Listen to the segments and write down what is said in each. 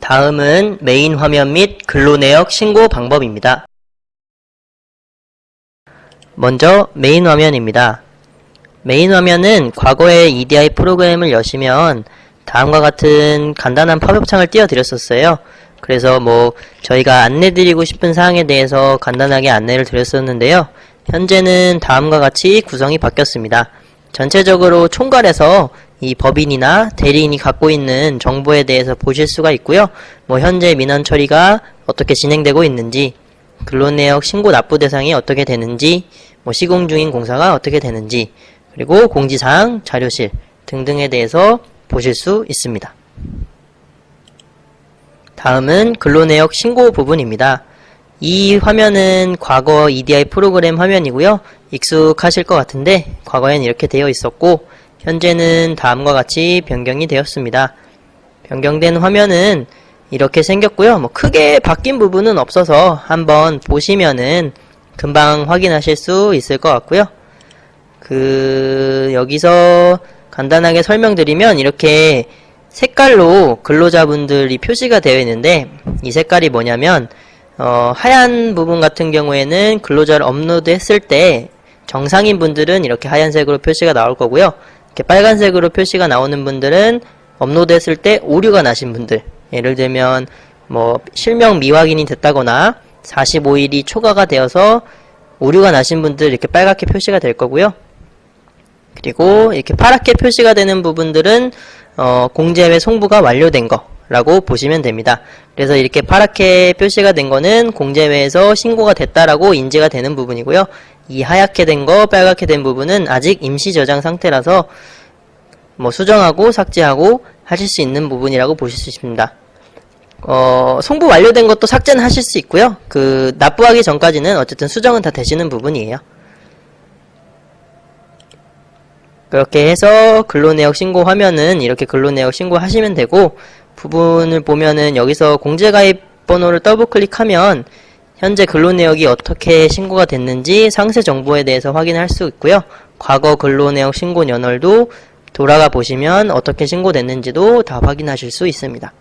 다음은 메인 화면 및 근로내역 신고 방법입니다. 먼저 메인 화면입니다. 메인 화면은 과거에 EDI 프로그램을 여시면 다음과 같은 간단한 팝업 창을 띄워드렸었어요. 그래서 저희가 안내드리고 싶은 사항에 대해서 간단하게 안내를 드렸었는데요. 현재는 다음과 같이 구성이 바뀌었습니다. 전체적으로 총괄해서 이 법인이나 대리인이 갖고 있는 정보에 대해서 보실 수가 있고요. 현재 민원 처리가 어떻게 진행되고 있는지, 근로내역 신고 납부 대상이 어떻게 되는지, 시공 중인 공사가 어떻게 되는지, 그리고 공지사항, 자료실 등등에 대해서 보실 수 있습니다. 다음은 근로내역 신고 부분입니다. 이 화면은 과거 EDI 프로그램 화면이고요. 익숙하실 것 같은데 과거엔 이렇게 되어 있었고 현재는 다음과 같이 변경이 되었습니다. 변경된 화면은 이렇게 생겼고요. 크게 바뀐 부분은 없어서 한번 보시면은 금방 확인하실 수 있을 것 같고요. 여기서 간단하게 설명드리면 이렇게 색깔로 근로자분들이 표시가 되어 있는데 이 색깔이 뭐냐면 하얀 부분 같은 경우에는 근로자를 업로드 했을 때 정상인 분들은 이렇게 하얀색으로 표시가 나올 거고요. 이렇게 빨간색으로 표시가 나오는 분들은 업로드 했을 때 오류가 나신 분들, 예를 들면 실명 미확인이 됐다거나 45일이 초과가 되어서 오류가 나신 분들 이렇게 빨갛게 표시가 될 거고요. 그리고 이렇게 파랗게 표시가 되는 부분들은 공제외 송부가 완료된 거라고 보시면 됩니다. 그래서 이렇게 파랗게 표시가 된 거는 공제외에서 신고가 됐다라고 인지가 되는 부분이고요. 이 하얗게 된 거, 빨갛게 된 부분은 아직 임시 저장 상태라서 수정하고 삭제하고 하실 수 있는 부분이라고 보실 수 있습니다. 송부 완료된 것도 삭제는 하실 수 있고요. 납부하기 전까지는 어쨌든 수정은 다 되시는 부분이에요. 그렇게 해서 근로내역 신고 화면은 이렇게 근로내역 신고하시면 되고, 부분을 보면은 여기서 공제가입 번호를 더블 클릭하면 현재 근로내역이 어떻게 신고가 됐는지 상세 정보에 대해서 확인할 수 있고요. 과거 근로내역 신고 연월도 돌아가 보시면 어떻게 신고됐는지도 다 확인하실 수 있습니다.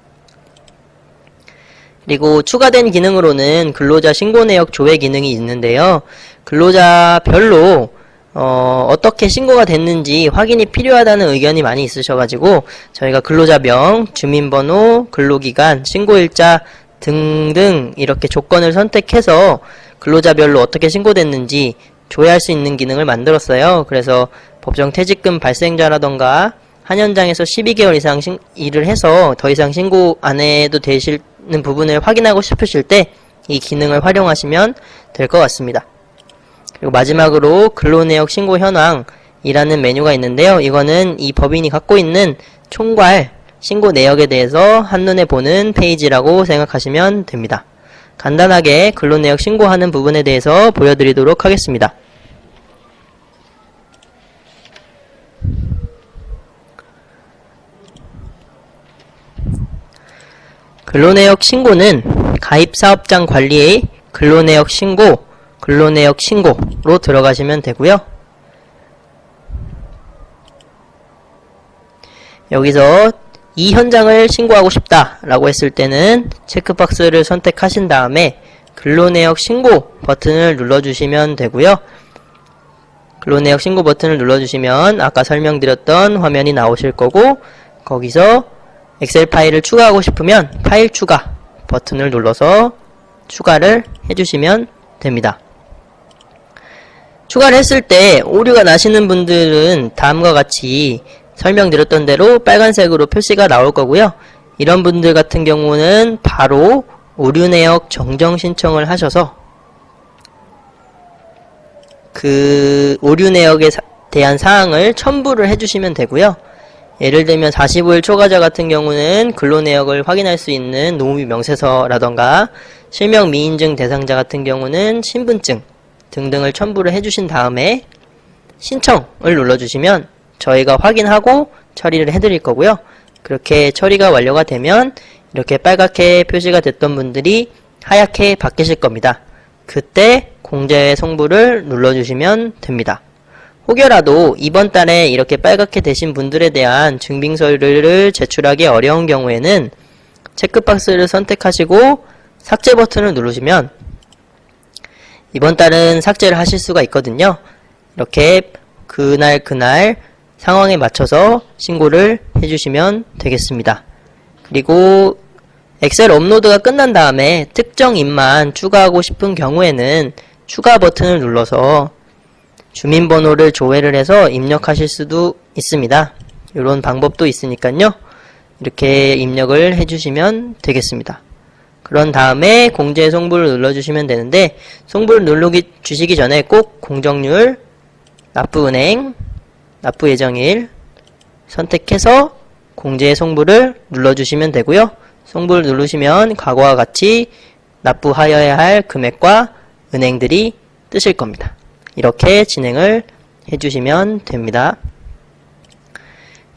그리고 추가된 기능으로는 근로자 신고내역 조회 기능이 있는데요. 근로자별로 어떻게 신고가 됐는지 확인이 필요하다는 의견이 많이 있으셔가지고 저희가 근로자명, 주민번호, 근로기간, 신고일자 등등 이렇게 조건을 선택해서 근로자별로 어떻게 신고됐는지 조회할 수 있는 기능을 만들었어요. 그래서 법정퇴직금 발생자라던가 한 현장에서 12개월 이상 일을 해서 더 이상 신고 안 해도 되시는 부분을 확인하고 싶으실 때 이 기능을 활용하시면 될 것 같습니다. 그리고 마지막으로 근로내역 신고 현황이라는 메뉴가 있는데요. 이거는 이 법인이 갖고 있는 총괄 신고 내역에 대해서 한눈에 보는 페이지라고 생각하시면 됩니다. 간단하게 근로내역 신고하는 부분에 대해서 보여드리도록 하겠습니다. 근로내역 신고는 가입사업장 관리의 근로내역 신고, 근로내역 신고로 들어가시면 되고요. 여기서 이 현장을 신고하고 싶다 라고 했을 때는 체크박스를 선택하신 다음에 근로내역 신고 버튼을 눌러주시면 되고요. 근로내역 신고 버튼을 눌러주시면 아까 설명드렸던 화면이 나오실 거고, 거기서 엑셀 파일을 추가하고 싶으면 파일 추가 버튼을 눌러서 추가를 해주시면 됩니다. 추가를 했을 때 오류가 나시는 분들은 다음과 같이 설명드렸던 대로 빨간색으로 표시가 나올 거고요. 이런 분들 같은 경우는 바로 오류 내역 정정 신청을 하셔서 그 오류 내역에 대한 사항을 첨부를 해주시면 되고요. 예를 들면 45일 초과자 같은 경우는 근로내역을 확인할 수 있는 노무비 명세서라던가 실명 미인증 대상자 같은 경우는 신분증 등등을 첨부를 해주신 다음에 신청을 눌러주시면 저희가 확인하고 처리를 해드릴 거고요. 그렇게 처리가 완료가 되면 이렇게 빨갛게 표시가 됐던 분들이 하얗게 바뀌실 겁니다. 그때 공제 송부를 눌러주시면 됩니다. 혹여라도 이번 달에 이렇게 빨갛게 되신 분들에 대한 증빙서류를 제출하기 어려운 경우에는 체크박스를 선택하시고 삭제 버튼을 누르시면 이번 달은 삭제를 하실 수가 있거든요. 이렇게 그날 상황에 맞춰서 신고를 해주시면 되겠습니다. 그리고 엑셀 업로드가 끝난 다음에 특정 인만 추가하고 싶은 경우에는 추가 버튼을 눌러서 주민번호를 조회를 해서 입력하실 수도 있습니다. 이런 방법도 있으니까요. 이렇게 입력을 해주시면 되겠습니다. 그런 다음에 공제 송부를 눌러주시면 되는데, 송부를 주시기 전에 꼭 공정률, 납부은행, 납부예정일 선택해서 공제 송부를 눌러주시면 되고요. 송부를 누르시면 과거와 같이 납부하여야 할 금액과 은행들이 뜨실 겁니다. 이렇게 진행을 해주시면 됩니다.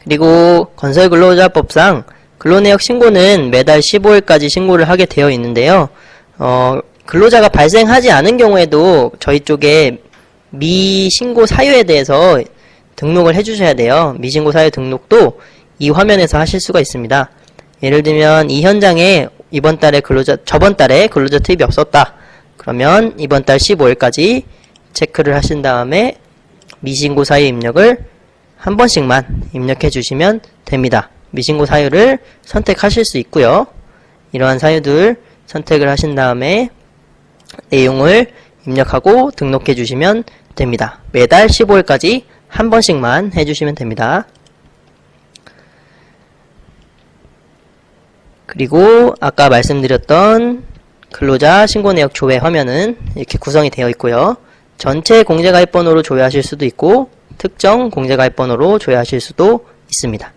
그리고 건설근로자법상 근로내역 신고는 매달 15일까지 신고를 하게 되어 있는데요. 근로자가 발생하지 않은 경우에도 저희 쪽에 미신고 사유에 대해서 등록을 해주셔야 돼요. 미신고 사유 등록도 이 화면에서 하실 수가 있습니다. 예를 들면 이 현장에 저번 달에 근로자 투입이 없었다. 그러면 이번 달 15일까지 체크를 하신 다음에 미신고 사유 입력을 한 번씩만 입력해 주시면 됩니다. 미신고 사유를 선택하실 수 있고요. 이러한 사유들 선택을 하신 다음에 내용을 입력하고 등록해 주시면 됩니다. 매달 15일까지 한 번씩만 해주시면 됩니다. 그리고 아까 말씀드렸던 근로자 신고내역 조회 화면은 이렇게 구성이 되어 있고요. 전체 공제가입번호로 조회하실 수도 있고 특정 공제가입번호로 조회하실 수도 있습니다.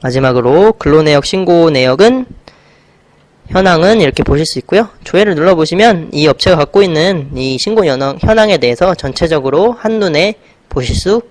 마지막으로 근로내역 신고 내역은 현황은 이렇게 보실 수 있고요. 조회를 눌러보시면 이 업체가 갖고 있는 이 신고 현황에 대해서 전체적으로 한눈에 보실 수